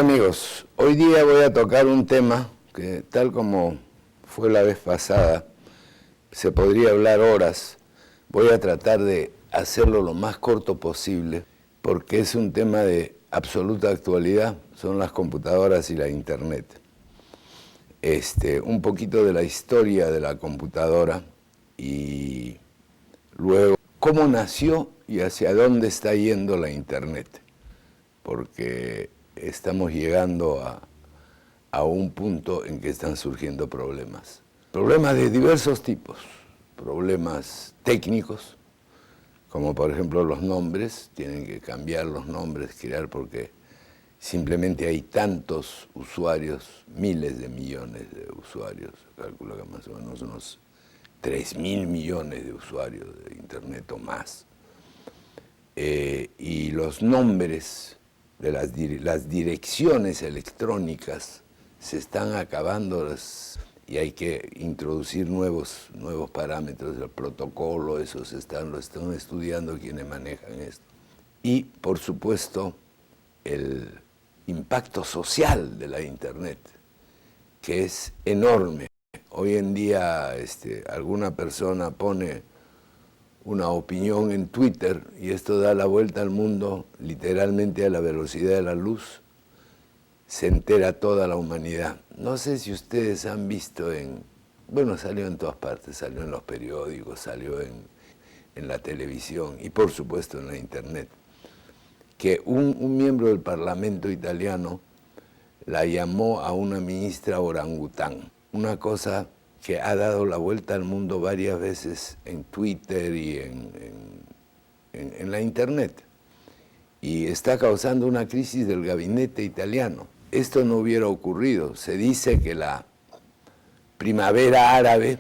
amigos, hoy día voy a tocar un tema que, tal como fue la vez pasada, se podría hablar horas. Voy a tratar de hacerlo lo más corto posible, porque es un tema de absoluta actualidad, son las computadoras y la internet. Un poquito de la historia de la computadora y luego cómo nació y hacia dónde está yendo la internet, porque estamos llegando a un punto en que están surgiendo problemas. Problemas de diversos tipos, problemas técnicos, como por ejemplo los nombres, tienen que cambiar los nombres, crear, porque simplemente hay tantos usuarios, miles de millones de usuarios, calculo que más o menos unos 3.000 millones de usuarios de internet o más. Y los nombres de las direcciones electrónicas se están acabando y hay que introducir nuevos parámetros del protocolo, lo están estudiando quienes manejan esto. Y, por supuesto, el impacto social de la internet, que es enorme. Hoy en día alguna persona pone una opinión en Twitter y esto da la vuelta al mundo literalmente a la velocidad de la luz. Se entera toda la humanidad. No sé si ustedes han visto bueno, salió en todas partes, salió en los periódicos, salió en la televisión y por supuesto en la internet, que un miembro del Parlamento italiano la llamó a una ministra orangután, una cosa que ha dado la vuelta al mundo varias veces en Twitter y en la internet, y está causando una crisis del gabinete italiano. Esto no hubiera ocurrido. Se dice que la primavera árabe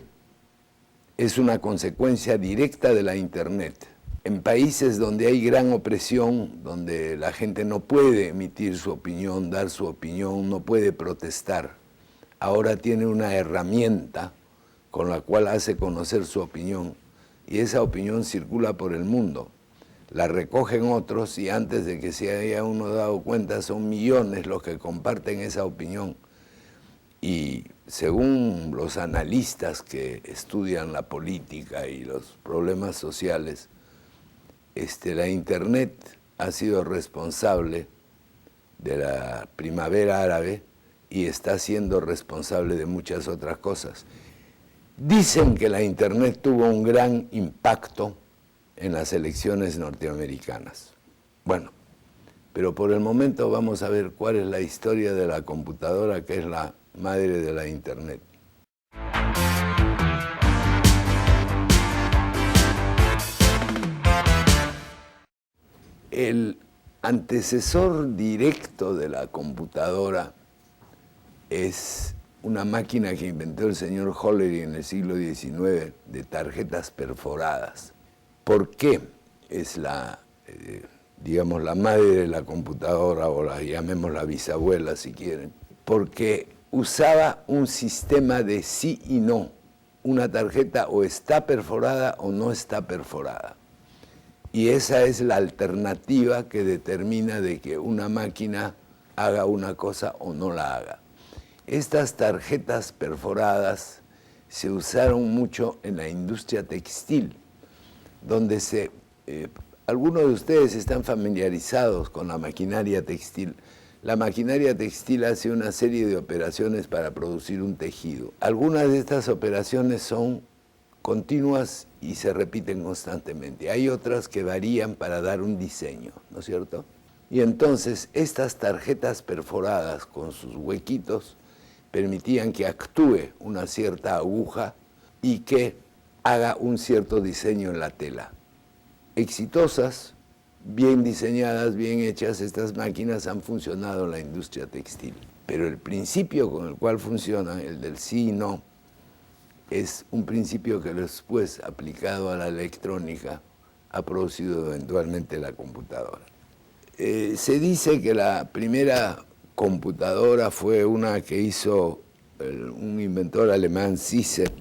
es una consecuencia directa de la internet. En países donde hay gran opresión, donde la gente no puede emitir su opinión, dar su opinión, no puede protestar, ahora tiene una herramienta con la cual hace conocer su opinión, y esa opinión circula por el mundo. La recogen otros y antes de que se haya uno dado cuenta son millones los que comparten esa opinión. Y según los analistas que estudian la política y los problemas sociales, la internet ha sido responsable de la primavera árabe y está siendo responsable de muchas otras cosas. Dicen que la internet tuvo un gran impacto en las elecciones norteamericanas. Bueno, pero por el momento vamos a ver cuál es la historia de la computadora, que es la madre de la internet. El antecesor directo de la computadora es una máquina que inventó el señor Hollery en el siglo XIX, de tarjetas perforadas. ¿Por qué es digamos, la madre de la computadora, o llamémosla bisabuela si quieren? Porque usaba un sistema de sí y no. Una tarjeta o está perforada o no está perforada. Y esa es la alternativa que determina de que una máquina haga una cosa o no la haga. Estas tarjetas perforadas se usaron mucho en la industria textil, donde algunos de ustedes están familiarizados con la maquinaria textil. La maquinaria textil hace una serie de operaciones para producir un tejido. Algunas de estas operaciones son continuas y se repiten constantemente. Hay otras que varían para dar un diseño, ¿no es cierto? Y entonces estas tarjetas perforadas con sus huequitos permitían que actúe una cierta aguja y que haga un cierto diseño en la tela. Exitosas, bien diseñadas, bien hechas, estas máquinas han funcionado en la industria textil. Pero el principio con el cual funciona, el del sí y no, es un principio que después, aplicado a la electrónica, ha producido eventualmente la computadora. Se dice que la primera computadora fue una que hizo un inventor alemán, Zisser,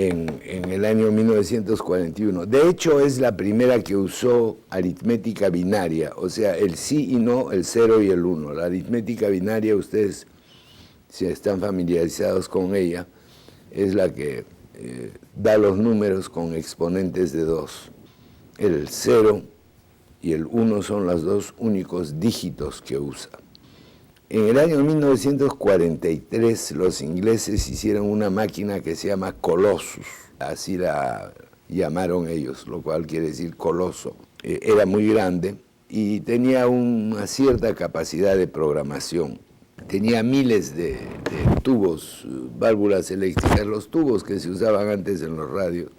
en el año 1941. De hecho, es la primera que usó aritmética binaria, o sea, el sí y no, el 0 y el 1. La aritmética binaria, ustedes, si están familiarizados con ella, es la que da los números con exponentes de 2. El 0 y el 1 son los dos únicos dígitos que usa. En el año 1943 los ingleses hicieron una máquina que se llama Colossus, así la llamaron ellos, lo cual quiere decir coloso. Era muy grande y tenía una cierta capacidad de programación. Tenía miles de tubos, válvulas eléctricas, los tubos que se usaban antes en los radios,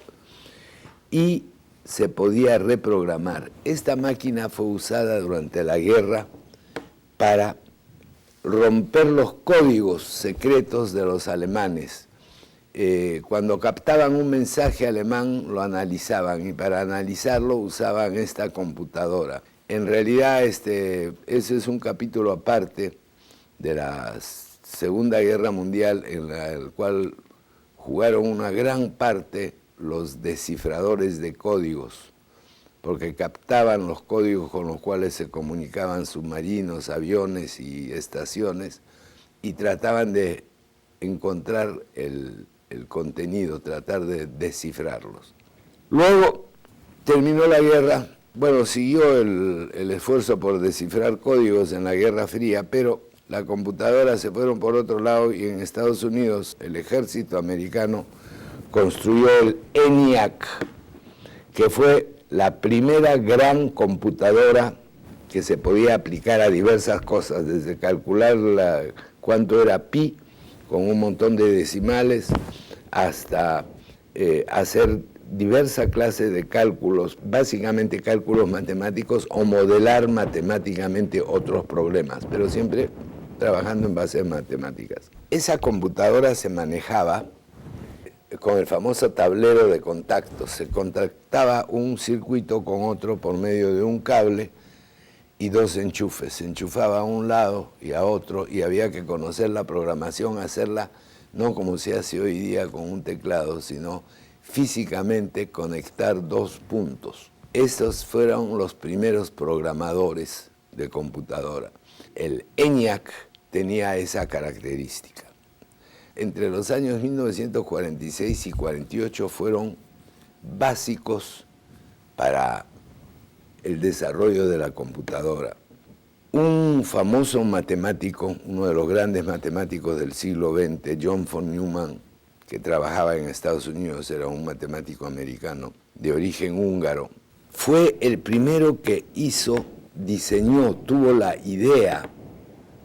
y se podía reprogramar. Esta máquina fue usada durante la guerra para romper los códigos secretos de los alemanes. Cuando captaban un mensaje alemán, lo analizaban, y para analizarlo usaban esta computadora. En realidad, ese es un capítulo aparte de la Segunda Guerra Mundial, en el cual jugaron una gran parte los descifradores de códigos, porque captaban los códigos con los cuales se comunicaban submarinos, aviones y estaciones, y trataban de encontrar el contenido, tratar de descifrarlos. Luego terminó la guerra, bueno, siguió el esfuerzo por descifrar códigos en la Guerra Fría, pero la computadora se fueron por otro lado, y en Estados Unidos el ejército americano construyó el ENIAC, que fue la primera gran computadora que se podía aplicar a diversas cosas, desde calcular cuánto era pi con un montón de decimales, hasta hacer diversa clase de cálculos, básicamente cálculos matemáticos, o modelar matemáticamente otros problemas, pero siempre trabajando en bases matemáticas. Esa computadora se manejaba con el famoso tablero de contactos. Se contactaba un circuito con otro por medio de un cable y dos enchufes. Se enchufaba a un lado y a otro, y había que conocer la programación, hacerla no como se hace hoy día con un teclado, sino físicamente conectar dos puntos. Estos fueron los primeros programadores de computadora. El ENIAC tenía esa característica. Entre los años 1946 y 48 fueron básicos para el desarrollo de la computadora. Un famoso matemático, uno de los grandes matemáticos del siglo XX, John von Neumann, que trabajaba en Estados Unidos, era un matemático americano de origen húngaro, fue el primero que diseñó, tuvo la idea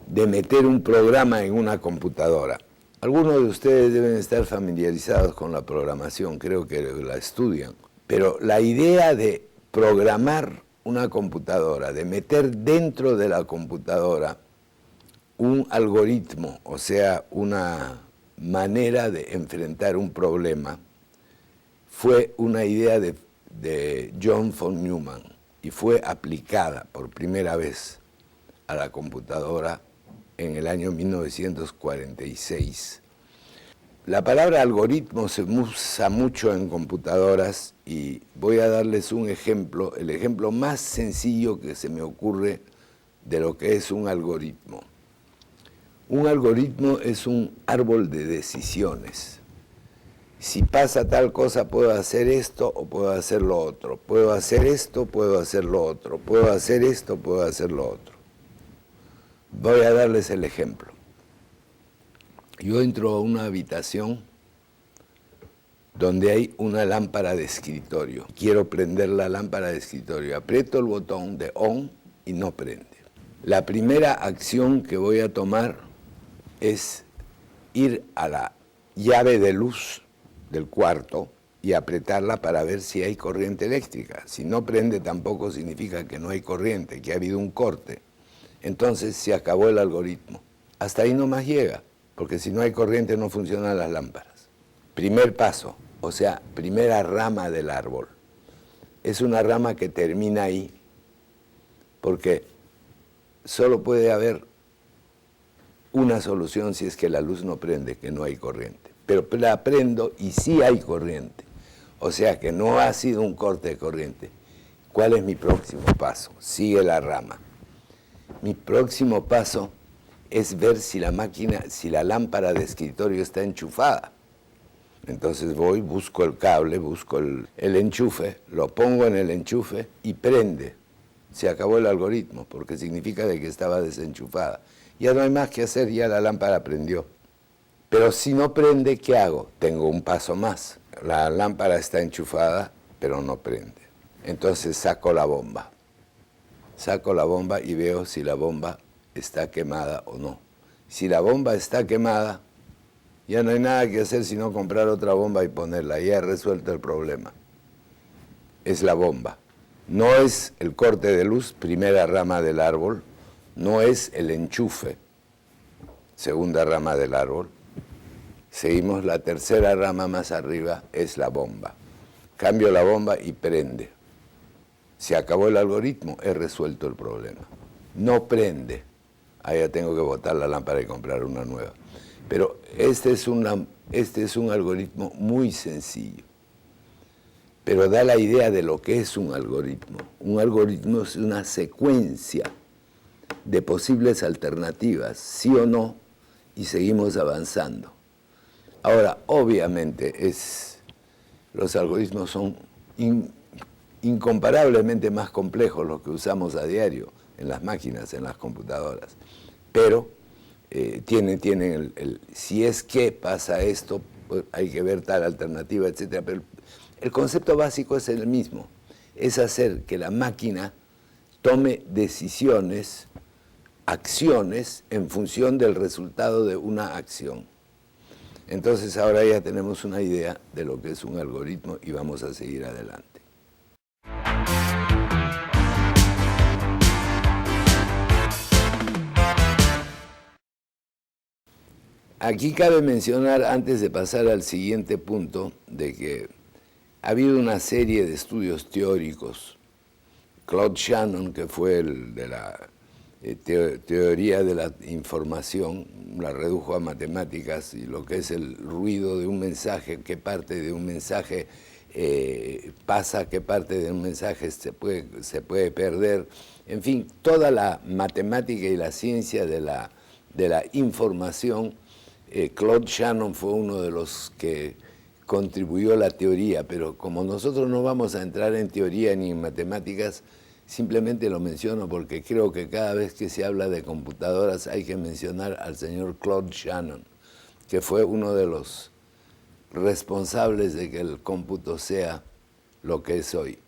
de meter un programa en una computadora. Algunos de ustedes deben estar familiarizados con la programación, creo que la estudian, pero la idea de programar una computadora, de meter dentro de la computadora un algoritmo, o sea, una manera de enfrentar un problema, fue una idea de John von Neumann, y fue aplicada por primera vez a la computadora en el año 1946. La palabra algoritmo se usa mucho en computadoras, y voy a darles un ejemplo, el ejemplo más sencillo que se me ocurre de lo que es un algoritmo. Un algoritmo es un árbol de decisiones. Si pasa tal cosa, puedo hacer esto o puedo hacer lo otro. Puedo hacer esto, puedo hacer lo otro. Puedo hacer esto, puedo hacer lo otro. Voy a darles el ejemplo. Yo entro a una habitación donde hay una lámpara de escritorio. Quiero prender la lámpara de escritorio. Aprieto el botón de on y no prende. La primera acción que voy a tomar es ir a la llave de luz del cuarto y apretarla para ver si hay corriente eléctrica. Si no prende, tampoco significa que no hay corriente, que ha habido un corte. Entonces se acabó el algoritmo. Hasta ahí nomás llega, porque si no hay corriente no funcionan las lámparas. Primer paso, o sea, primera rama del árbol. Es una rama que termina ahí, porque solo puede haber una solución si es que la luz no prende, que no hay corriente. pero la prendo y sí hay corriente. O sea que no ha sido un corte de corriente. ¿Cuál es mi próximo paso? Sigue la rama. Mi próximo paso es ver si la máquina, si la lámpara de escritorio está enchufada. Entonces voy, busco el cable, busco el enchufe, lo pongo en el enchufe y prende. Se acabó el algoritmo, porque significa de que estaba desenchufada. Ya no hay más que hacer, ya la lámpara prendió. Pero si no prende, ¿qué hago? Tengo un paso más. La lámpara está enchufada, pero no prende. Entonces saco la bomba. Saco la bomba y veo si la bomba está quemada o no. Si la bomba está quemada, ya no hay nada que hacer sino comprar otra bomba y ponerla. Ya he resuelto el problema. Es la bomba. No es el corte de luz, primera rama del árbol. No es el enchufe, segunda rama del árbol. Seguimos, la tercera rama más arriba es la bomba. Cambio la bomba y prende. Se acabó el algoritmo, he resuelto el problema. No prende. Ahí ya tengo que botar la lámpara y comprar una nueva. Pero este es un algoritmo muy sencillo. Pero da la idea de lo que es un algoritmo. Un algoritmo es una secuencia de posibles alternativas, sí o no, y seguimos avanzando. Ahora, obviamente, los algoritmos son incomparablemente más complejos los que usamos a diario en las máquinas, en las computadoras. Pero tienen si es que pasa esto, pues hay que ver tal alternativa, etc. Pero el concepto básico es el mismo. Es hacer que la máquina tome decisiones, acciones, en función del resultado de una acción. Entonces ahora ya tenemos una idea de lo que es un algoritmo y vamos a seguir adelante. Aquí cabe mencionar, antes de pasar al siguiente punto, de que ha habido una serie de estudios teóricos. Claude Shannon, que fue el de la teoría de la información, la redujo a matemáticas, y lo que es el ruido de un mensaje, qué parte de un mensaje pasa, qué parte de un mensaje se puede perder. En fin, toda la matemática y la ciencia de la información. Claude Shannon fue uno de los que contribuyó a la teoría, pero como nosotros no vamos a entrar en teoría ni en matemáticas, simplemente lo menciono porque creo que cada vez que se habla de computadoras hay que mencionar al señor Claude Shannon, que fue uno de los responsables de que el cómputo sea lo que es hoy.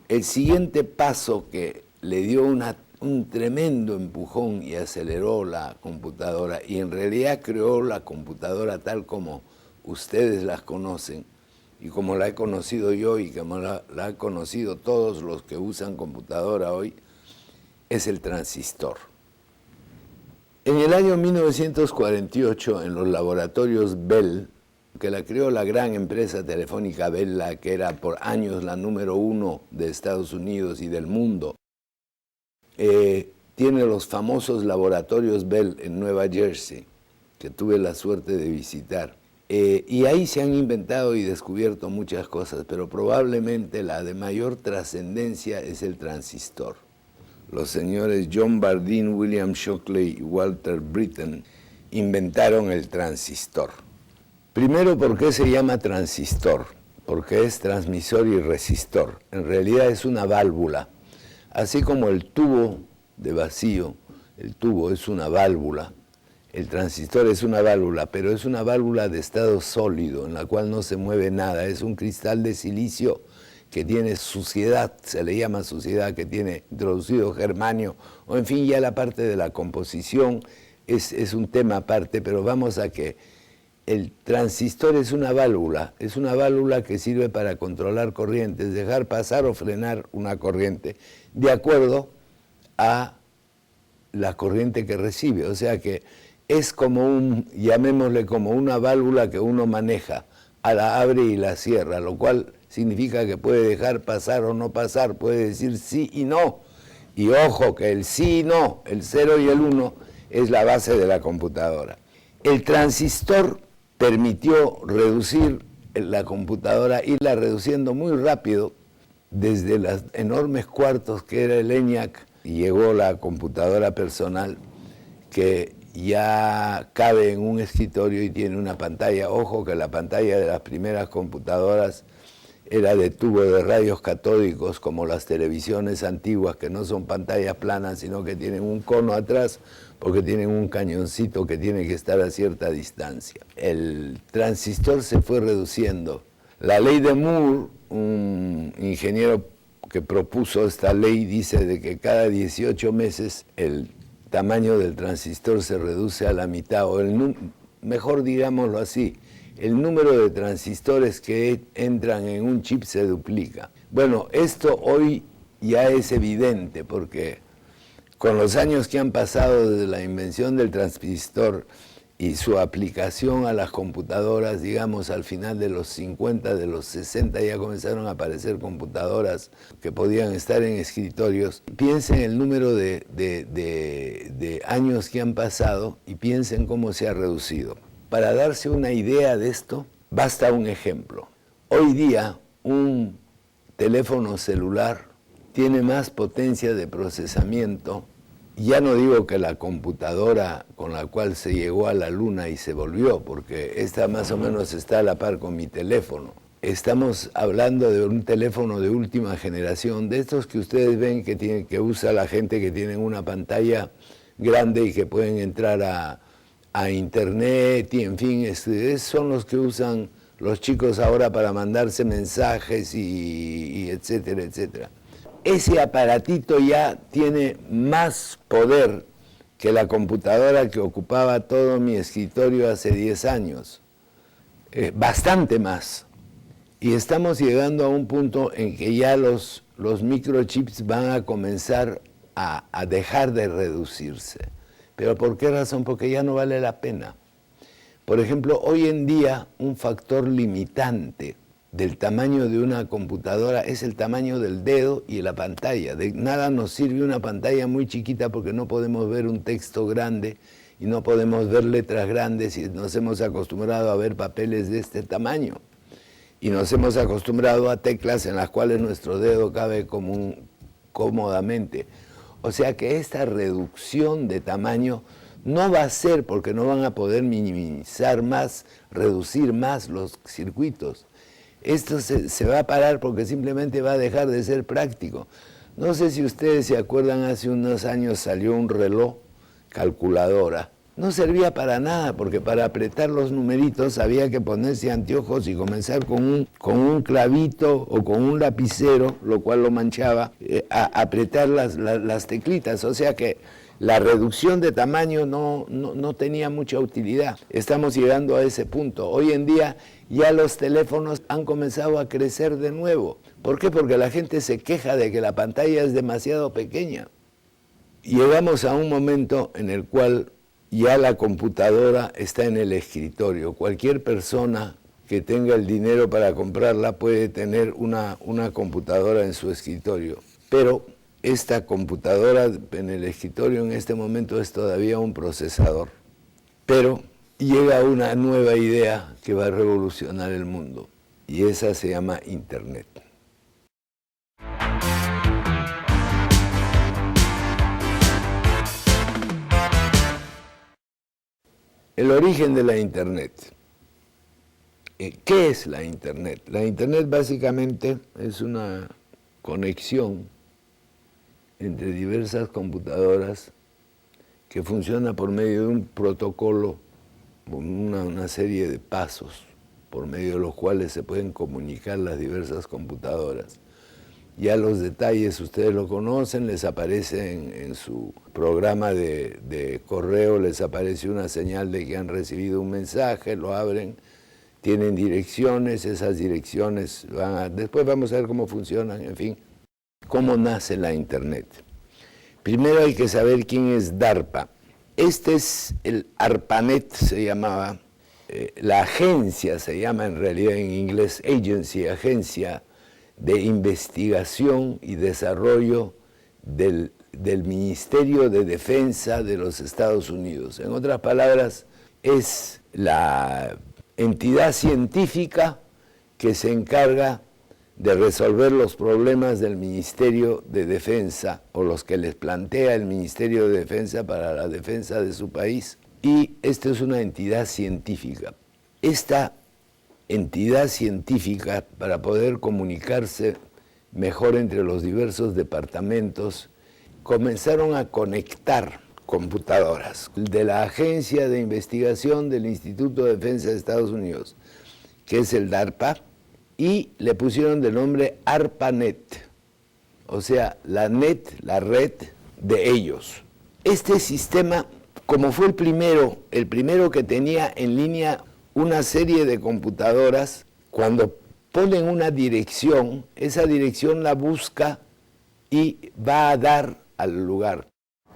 El siguiente paso que le dio un tremendo empujón y aceleró la computadora, y en realidad creó la computadora tal como ustedes las conocen, y como la he conocido yo y como la han conocido todos los que usan computadora hoy, es el transistor. En el año 1948, en los laboratorios Bell, que la creó la gran empresa telefónica Bell, la que era por años la número 1 de Estados Unidos y del mundo, tiene los famosos laboratorios Bell en Nueva Jersey, que tuve la suerte de visitar. Y ahí se han inventado y descubierto muchas cosas, pero probablemente la de mayor trascendencia es el transistor. Los señores John Bardeen, William Shockley y Walter Brittain inventaron el transistor. Primero, ¿por qué se llama transistor? Porque es transmisor y resistor. En realidad es una válvula. Así como el tubo de vacío, el tubo es una válvula, el transistor es una válvula, pero es una válvula de estado sólido, en la cual no se mueve nada. Es un cristal de silicio que tiene suciedad, se le llama suciedad, que tiene introducido germanio, o en fin, ya la parte de la composición es un tema aparte, pero vamos a que el transistor es una válvula que sirve para controlar corrientes, dejar pasar o frenar una corriente, de acuerdo a la corriente que recibe. O sea que es como llamémosle como una válvula que uno maneja, la abre y la cierra, lo cual significa que puede dejar pasar o no pasar, puede decir sí y no. Y ojo que el sí y no, el 0 y el 1, es la base de la computadora. El transistor permitió reducir la computadora, irla reduciendo muy rápido, desde los enormes cuartos que era el ENIAC, llegó la computadora personal que ya cabe en un escritorio y tiene una pantalla. Ojo que la pantalla de las primeras computadoras era de tubo de rayos catódicos, como las televisiones antiguas, que no son pantallas planas, sino que tienen un cono atrás, porque tienen un cañoncito que tiene que estar a cierta distancia. El transistor se fue reduciendo. La ley de Moore, un ingeniero que propuso esta ley, dice de que cada 18 meses el tamaño del transistor se reduce a la mitad, o mejor digámoslo así, el número de transistores que entran en un chip se duplica. Bueno, esto hoy ya es evidente, porque con los años que han pasado desde la invención del transistor y su aplicación a las computadoras, digamos, al final de los 50, de los 60, ya comenzaron a aparecer computadoras que podían estar en escritorios. Piensen el número de años que han pasado y piensen cómo se ha reducido. Para darse una idea de esto, basta un ejemplo. Hoy día, un teléfono celular tiene más potencia de procesamiento. Ya no digo que la computadora con la cual se llegó a la luna y se volvió, porque esta más o menos está a la par con mi teléfono. Estamos hablando de un teléfono de última generación, de estos que ustedes ven que usa la gente que tienen una pantalla grande y que pueden entrar a internet y en fin, son los que usan los chicos ahora para mandarse mensajes y etcétera, etcétera. Ese aparatito ya tiene más poder que la computadora que ocupaba todo mi escritorio hace 10 años. Bastante más. Y estamos llegando a un punto en que ya los microchips van a comenzar a dejar de reducirse. ¿Pero por qué razón? Porque ya no vale la pena. Por ejemplo, hoy en día un factor limitante del tamaño de una computadora es el tamaño del dedo y la pantalla. De nada nos sirve una pantalla muy chiquita porque no podemos ver un texto grande y no podemos ver letras grandes y nos hemos acostumbrado a ver papeles de este tamaño. Y nos hemos acostumbrado a teclas en las cuales nuestro dedo cabe cómodamente. O sea que esta reducción de tamaño no va a ser porque no van a poder minimizar más, reducir más los circuitos. Esto se va a parar porque simplemente va a dejar de ser práctico. No sé si ustedes se acuerdan, hace unos años salió un reloj calculadora. No servía para nada, porque para apretar los numeritos había que ponerse anteojos y comenzar con un clavito o con un lapicero, lo cual lo manchaba, a apretar las teclitas. O sea que la reducción de tamaño no tenía mucha utilidad. Estamos llegando a ese punto. Hoy en día ya los teléfonos han comenzado a crecer de nuevo. ¿Por qué? Porque la gente se queja de que la pantalla es demasiado pequeña. Llegamos a un momento en el cual ya la computadora está en el escritorio. Cualquier persona que tenga el dinero para comprarla puede tener una computadora en su escritorio. Pero esta computadora en el escritorio en este momento es todavía un procesador. Pero llega una nueva idea que va a revolucionar el mundo, y esa se llama Internet. El origen de la Internet. ¿Qué es la Internet? La Internet básicamente es una conexión entre diversas computadoras que funciona por medio de un protocolo, una serie de pasos por medio de los cuales se pueden comunicar las diversas computadoras. Ya los detalles ustedes lo conocen, les aparece en su programa de correo, les aparece una señal de que han recibido un mensaje, lo abren, tienen direcciones, esas direcciones después vamos a ver cómo funcionan, en fin, cómo nace la Internet. Primero hay que saber quién es DARPA. Este es el ARPANET, se llamaba, la agencia se llama en realidad en inglés Agency, Agencia de Investigación y Desarrollo del Ministerio de Defensa de los Estados Unidos. En otras palabras, es la entidad científica que se encarga de resolver los problemas del Ministerio de Defensa o los que les plantea el Ministerio de Defensa para la defensa de su país. Y esta es una entidad científica. Esta entidad científica, para poder comunicarse mejor entre los diversos departamentos, comenzaron a conectar computadoras de la Agencia de Investigación del Instituto de Defensa de Estados Unidos, que es el DARPA, y le pusieron de nombre ARPANET, o sea, la red de ellos. Este sistema, como fue el primero que tenía en línea una serie de computadoras, cuando ponen una dirección, esa dirección la busca y va a dar al lugar.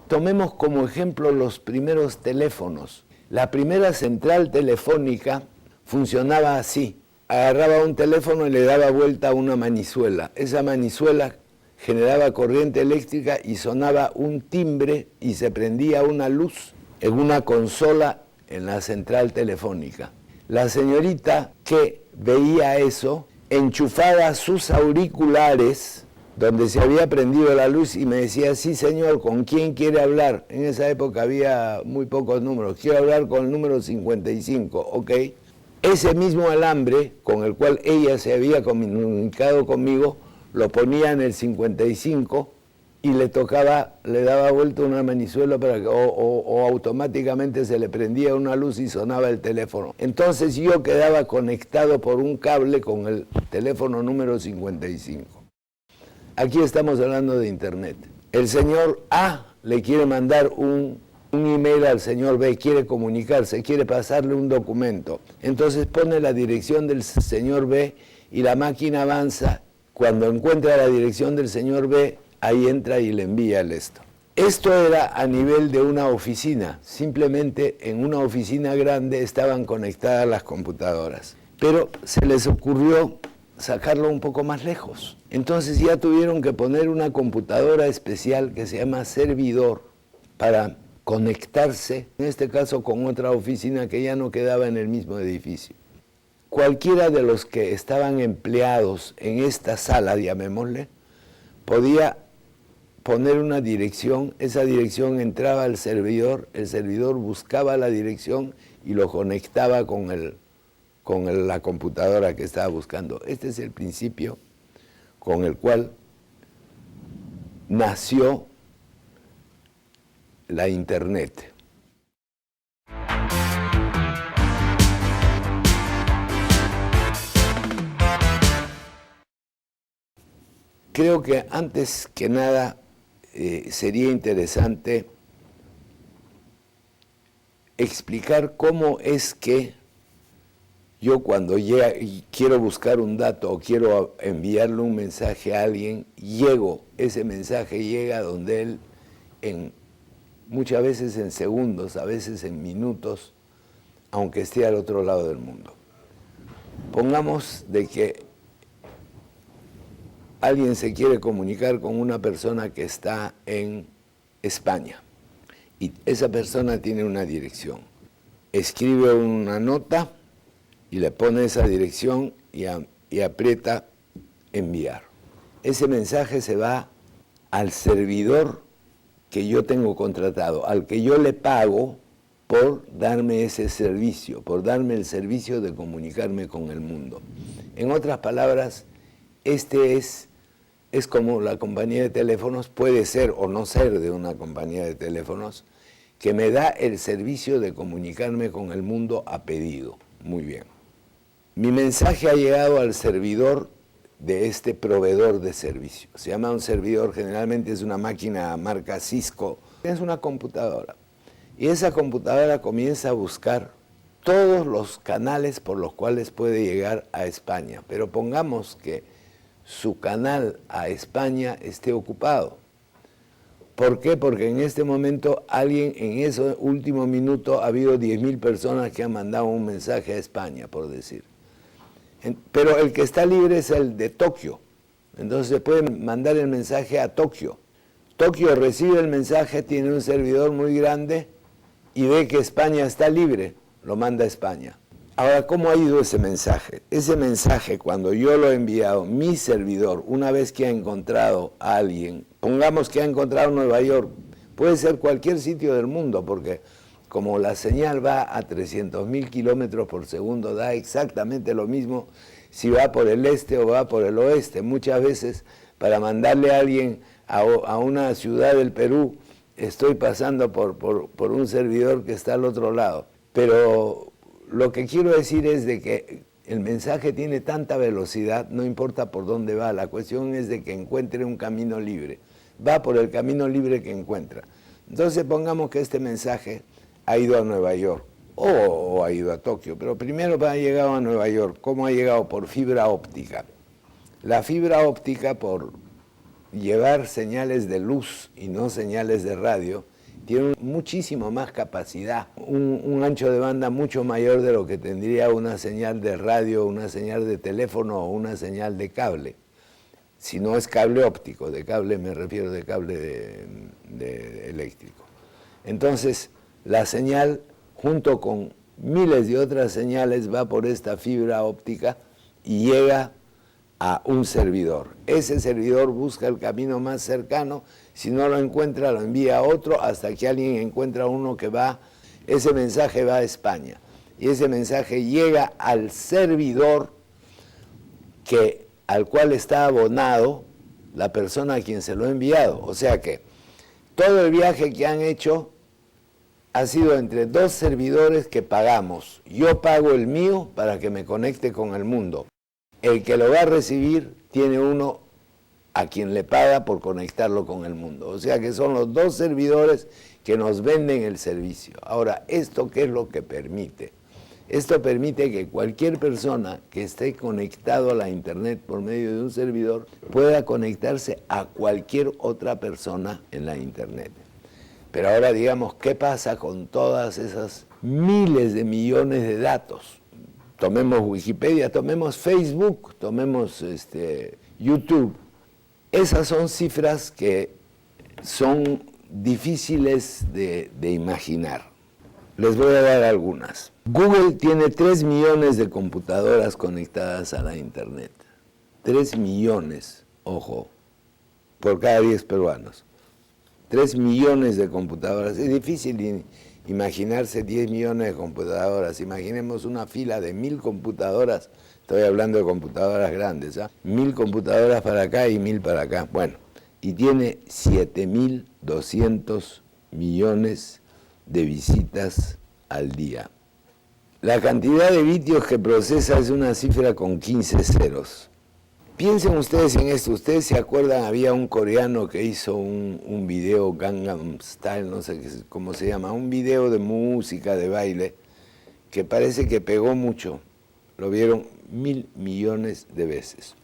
Tomemos como ejemplo los primeros teléfonos. La primera central telefónica funcionaba así. Agarraba un teléfono y le daba vuelta a una manizuela. Esa manizuela generaba corriente eléctrica y sonaba un timbre y se prendía una luz en una consola en la central telefónica. La señorita que veía eso enchufaba sus auriculares donde se había prendido la luz y me decía: sí señor, ¿con quién quiere hablar? En esa época había muy pocos números. Quiero hablar con el número 55, ¿ok? Ese mismo alambre con el cual ella se había comunicado conmigo, lo ponía en el 55 y le daba vuelta una manizuela para que, o automáticamente se le prendía una luz y sonaba el teléfono. Entonces yo quedaba conectado por un cable con el teléfono número 55. Aquí estamos hablando de Internet. El señor A le quiere mandar un email al señor B, quiere comunicarse, quiere pasarle un documento. Entonces pone la dirección del señor B y la máquina avanza. Cuando encuentra la dirección del señor B, ahí entra y le envía esto. Esto era a nivel de una oficina. Simplemente en una oficina grande estaban conectadas las computadoras. Pero se les ocurrió sacarlo un poco más lejos. Entonces ya tuvieron que poner una computadora especial que se llama servidor para conectarse, en este caso con otra oficina que ya no quedaba en el mismo edificio. Cualquiera de los que estaban empleados en esta sala, llamémosle, podía poner una dirección, esa dirección entraba al servidor, el servidor buscaba la dirección y lo conectaba con la computadora que estaba buscando. Este es el principio con el cual nació la Internet. Creo que antes que nada sería interesante explicar cómo es que yo cuando quiero buscar un dato o quiero enviarle un mensaje a alguien, ese mensaje llega donde él muchas veces en segundos, a veces en minutos, aunque esté al otro lado del mundo. Pongamos de que alguien se quiere comunicar con una persona que está en España y esa persona tiene una dirección. Escribe una nota y le pone esa dirección y aprieta enviar. Ese mensaje se va al servidor que yo tengo contratado, al que yo le pago por darme ese servicio, por darme el servicio de comunicarme con el mundo. En otras palabras, es como la compañía de teléfonos, puede ser o no ser de una compañía de teléfonos, que me da el servicio de comunicarme con el mundo a pedido. Muy bien. Mi mensaje ha llegado al servidor de este proveedor de servicio. Se llama un servidor, generalmente es una máquina marca Cisco, es una computadora. Y esa computadora comienza a buscar todos los canales por los cuales puede llegar a España. Pero pongamos que su canal a España esté ocupado. ¿Por qué? Porque en este momento alguien, en ese último minuto, ha habido 10.000 personas que han mandado un mensaje a España, por decir. Pero el que está libre es el de Tokio. Entonces se puede mandar el mensaje a Tokio. Tokio recibe el mensaje, tiene un servidor muy grande y ve que España está libre, lo manda a España. Ahora, ¿cómo ha ido ese mensaje? Ese mensaje, cuando yo lo he enviado, mi servidor, una vez que ha encontrado a alguien, pongamos que ha encontrado Nueva York, puede ser cualquier sitio del mundo, porque como la señal va a 300.000 kilómetros por segundo, da exactamente lo mismo si va por el este o va por el oeste. Muchas veces, para mandarle a alguien a una ciudad del Perú, estoy pasando por un servidor que está al otro lado. Pero lo que quiero decir es de que el mensaje tiene tanta velocidad, no importa por dónde va, la cuestión es de que encuentre un camino libre. Va por el camino libre que encuentra. Entonces pongamos que este mensaje ha ido a Nueva York o ha ido a Tokio, pero primero ha llegado a Nueva York. ¿Cómo ha llegado? Por fibra óptica. La fibra óptica, por llevar señales de luz y no señales de radio, tiene muchísimo más capacidad, un ancho de banda mucho mayor de lo que tendría una señal de radio, una señal de teléfono o una señal de cable. Si no es cable óptico, de cable me refiero de cable de eléctrico. Entonces, la señal, junto con miles de otras señales, va por esta fibra óptica y llega a un servidor. Ese servidor busca el camino más cercano, si no lo encuentra lo envía a otro hasta que alguien encuentra uno que va, ese mensaje va a España y ese mensaje llega al servidor al cual está abonado la persona a quien se lo ha enviado. O sea que todo el viaje que han hecho ha sido entre dos servidores que pagamos. Yo pago el mío para que me conecte con el mundo. El que lo va a recibir tiene uno a quien le paga por conectarlo con el mundo. O sea que son los dos servidores que nos venden el servicio. Ahora, ¿esto qué es lo que permite? Esto permite que cualquier persona que esté conectado a la Internet por medio de un servidor pueda conectarse a cualquier otra persona en la Internet. Pero ahora digamos, ¿qué pasa con todas esas miles de millones de datos? Tomemos Wikipedia, tomemos Facebook, tomemos YouTube. Esas son cifras que son difíciles de imaginar. Les voy a dar algunas. Google tiene 3 millones de computadoras conectadas a la Internet. 3 millones, ojo, por cada 10 peruanos. 3 millones de computadoras. Es difícil imaginarse 10 millones de computadoras. Imaginemos una fila de 1000 computadoras. Estoy hablando de computadoras grandes, ¿ah? 1000 computadoras para acá y 1000 para acá. Bueno, y tiene 7.200 millones de visitas al día. La cantidad de vídeos que procesa es una cifra con 15 ceros. Piensen ustedes en esto. Ustedes se acuerdan, había un coreano que hizo un video, Gangnam Style, no sé cómo se llama, un video de música, de baile, que parece que pegó mucho. Lo vieron 1.000 millones de veces.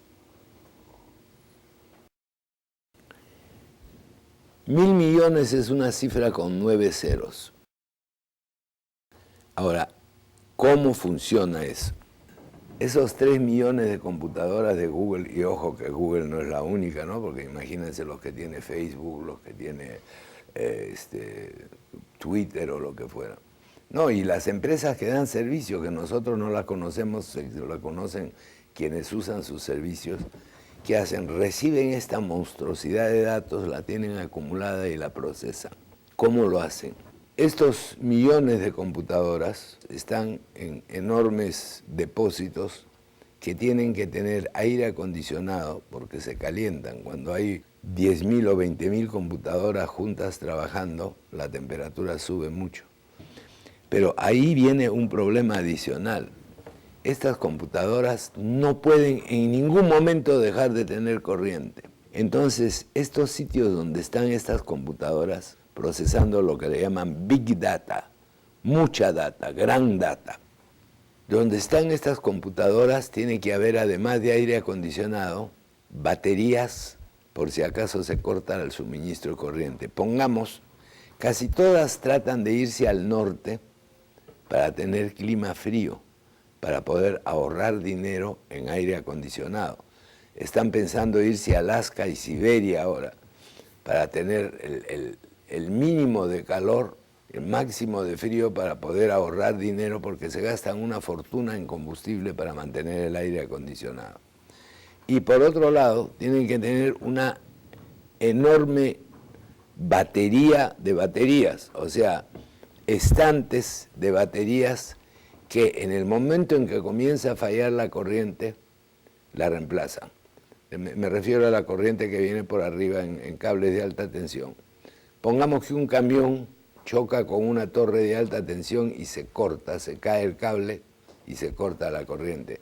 1.000 millones es una cifra con 9 ceros. Ahora, ¿cómo funciona eso? Esos 3 millones de computadoras de Google, y ojo que Google no es la única, ¿no? Porque imagínense los que tiene Facebook, los que tiene Twitter o lo que fuera. No, y las empresas que dan servicio, que nosotros no las conocemos, la conocen quienes usan sus servicios, ¿qué hacen? Reciben esta monstruosidad de datos, la tienen acumulada y la procesan. ¿Cómo lo hacen? Estos millones de computadoras están en enormes depósitos que tienen que tener aire acondicionado porque se calientan. Cuando hay 10.000 o 20.000 computadoras juntas trabajando, la temperatura sube mucho. Pero ahí viene un problema adicional. Estas computadoras no pueden en ningún momento dejar de tener corriente. Entonces, estos sitios donde están estas computadoras procesando lo que le llaman Big Data, mucha data, gran data. Donde están estas computadoras tiene que haber, además de aire acondicionado, baterías por si acaso se corta el suministro de corriente. Pongamos, casi todas tratan de irse al norte para tener clima frío, para poder ahorrar dinero en aire acondicionado. Están pensando irse a Alaska y Siberia ahora para tener el mínimo de calor el máximo de frío para poder ahorrar dinero porque se gastan una fortuna en combustible para mantener el aire acondicionado. Y por otro lado, tienen que tener una enorme batería de baterías, o sea, estantes de baterías que en el momento en que comienza a fallar la corriente, la reemplazan. Me refiero a la corriente que viene por arriba en cables de alta tensión. Pongamos que un camión choca con una torre de alta tensión y se corta, se cae el cable y se corta la corriente.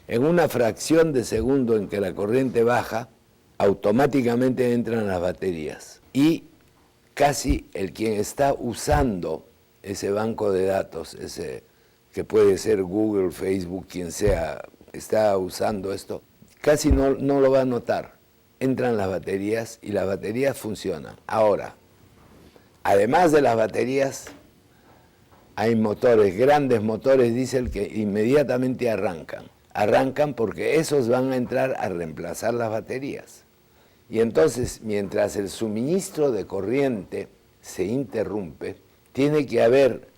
En una fracción de segundo en que la corriente baja, automáticamente entran las baterías y casi el quien está usando ese banco de datos, ese que puede ser Google, Facebook, quien sea, está usando esto, casi no lo va a notar. Entran las baterías y las baterías funcionan. Ahora, además de las baterías, hay motores, grandes motores diésel que inmediatamente arrancan. Arrancan porque esos van a entrar a reemplazar las baterías. Y entonces, mientras el suministro de corriente se interrumpe, tiene que haber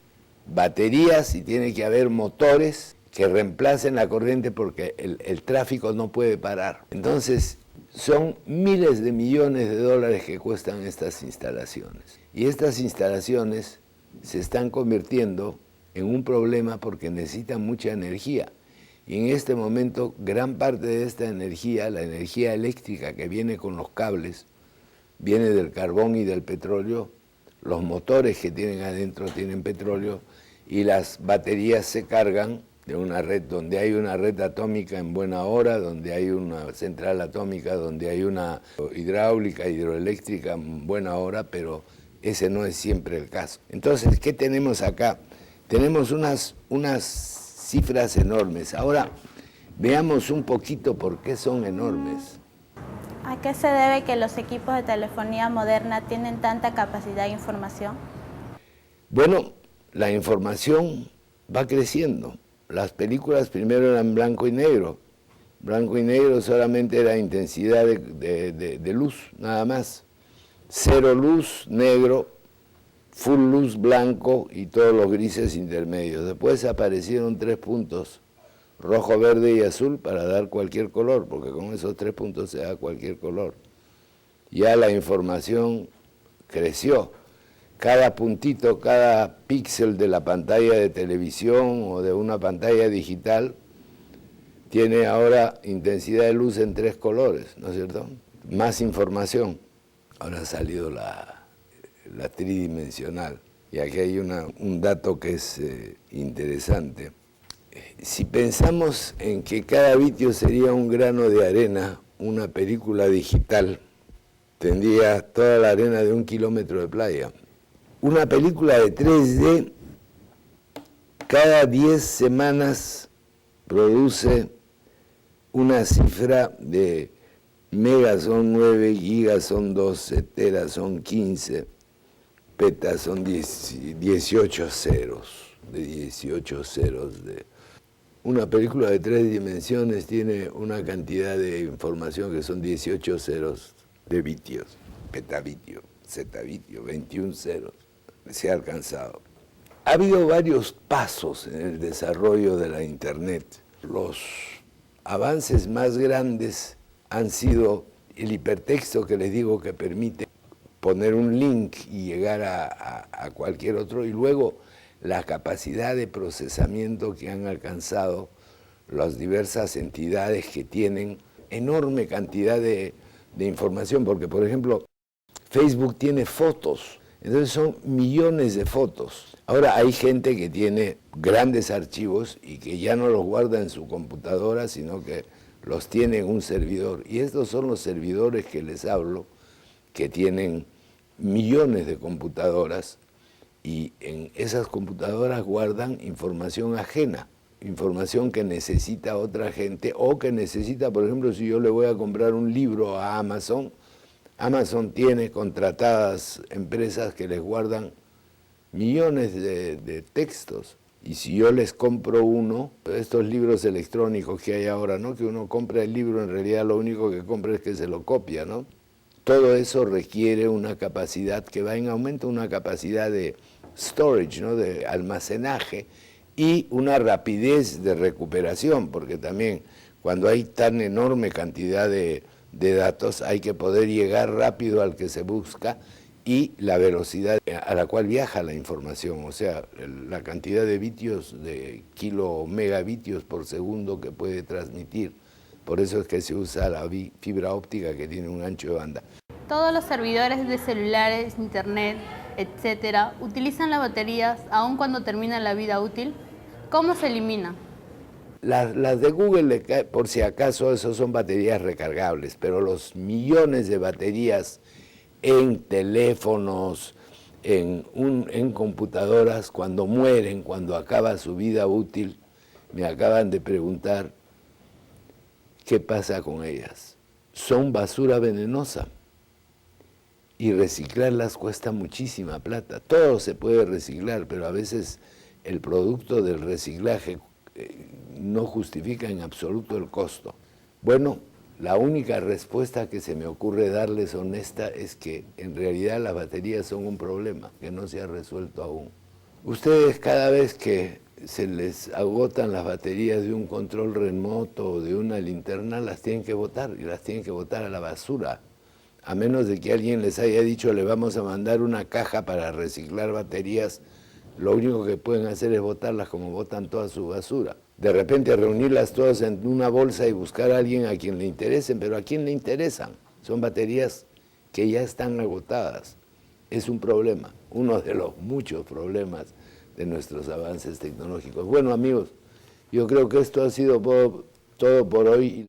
baterías y tiene que haber motores que reemplacen la corriente porque el tráfico no puede parar. Entonces, son miles de millones de dólares que cuestan estas instalaciones. Y estas instalaciones se están convirtiendo en un problema porque necesitan mucha energía. Y en este momento, gran parte de esta energía, la energía eléctrica que viene con los cables, viene del carbón y del petróleo. Los motores que tienen adentro tienen petróleo y las baterías se cargan de una red donde hay una red atómica en buena hora, donde hay una central atómica, donde hay una hidráulica, hidroeléctrica en buena hora, pero ese no es siempre el caso. Entonces, ¿qué tenemos acá? Tenemos unas cifras enormes. Ahora, veamos un poquito por qué son enormes. ¿A qué se debe que los equipos de telefonía moderna tienen tanta capacidad de información? Bueno, la información va creciendo. Las películas primero eran blanco y negro. Blanco y negro solamente era intensidad de luz, nada más. Cero luz, negro, full luz, blanco y todos los grises intermedios. Después aparecieron 3 puntos, rojo, verde y azul, para dar cualquier color, porque con esos 3 puntos se da cualquier color. Ya la información creció. Cada puntito, cada píxel de la pantalla de televisión o de una pantalla digital tiene ahora intensidad de luz en 3 colores, ¿no es cierto? Más información. Ahora ha salido la tridimensional. Y aquí hay un dato que es interesante. Si pensamos en que cada vitio sería un grano de arena, una película digital tendría toda la arena de 1 kilómetro de playa. Una película de 3D cada 10 semanas produce una cifra de megas son 9, gigas son 12, teras son 15, petas son 18 ceros, de 18 ceros. Una película de 3 dimensiones tiene una cantidad de información que son 18 ceros de vitios, petavitio, zetavitio, 21 ceros. Se ha alcanzado. Ha habido varios pasos en el desarrollo de la Internet. Los avances más grandes han sido el hipertexto que les digo que permite poner un link y llegar a cualquier otro, y luego la capacidad de procesamiento que han alcanzado las diversas entidades que tienen enorme cantidad de información, porque por ejemplo Facebook tiene fotos. Entonces son millones de fotos. Ahora hay gente que tiene grandes archivos y que ya no los guarda en su computadora, sino que los tiene en un servidor. Y estos son los servidores que les hablo, que tienen millones de computadoras y en esas computadoras guardan información ajena, información que necesita otra gente o que necesita, por ejemplo, si yo le voy a comprar un libro a Amazon, Amazon tiene contratadas empresas que les guardan millones de textos. Y si yo les compro uno, estos libros electrónicos que hay ahora, ¿no? Que uno compra el libro, en realidad lo único que compra es que se lo copia, ¿no? Todo eso requiere una capacidad que va en aumento, una capacidad de storage, ¿no? De almacenaje, y una rapidez de recuperación, porque también cuando hay tan enorme cantidad de datos hay que poder llegar rápido al que se busca y la velocidad a la cual viaja la información, o sea, la cantidad de bitios, de megabitios por segundo que puede transmitir. Por eso es que se usa la fibra óptica, que tiene un ancho de banda. Todos los servidores de celulares, internet, etcétera, utilizan las baterías aun cuando terminan la vida útil. ¿Cómo se elimina? Las de Google, por si acaso, esos son baterías recargables, pero los millones de baterías en teléfonos, en computadoras, cuando mueren, cuando acaba su vida útil, me acaban de preguntar qué pasa con ellas. Son basura venenosa y reciclarlas cuesta muchísima plata. Todo se puede reciclar, pero a veces el producto del reciclaje no justifica en absoluto el costo. Bueno, la única respuesta que se me ocurre darles honesta es que en realidad las baterías son un problema que no se ha resuelto aún. Ustedes, cada vez que se les agotan las baterías de un control remoto o de una linterna, las tienen que botar, y las tienen que botar a la basura, a menos de que alguien les haya dicho le vamos a mandar una caja para reciclar baterías. Lo único que pueden hacer es botarlas como botan toda su basura. De repente reunirlas todas en una bolsa y buscar a alguien a quien le interesen, pero ¿a quién le interesan? Son baterías que ya están agotadas. Es un problema, uno de los muchos problemas de nuestros avances tecnológicos. Bueno, amigos, yo creo que esto ha sido todo por hoy.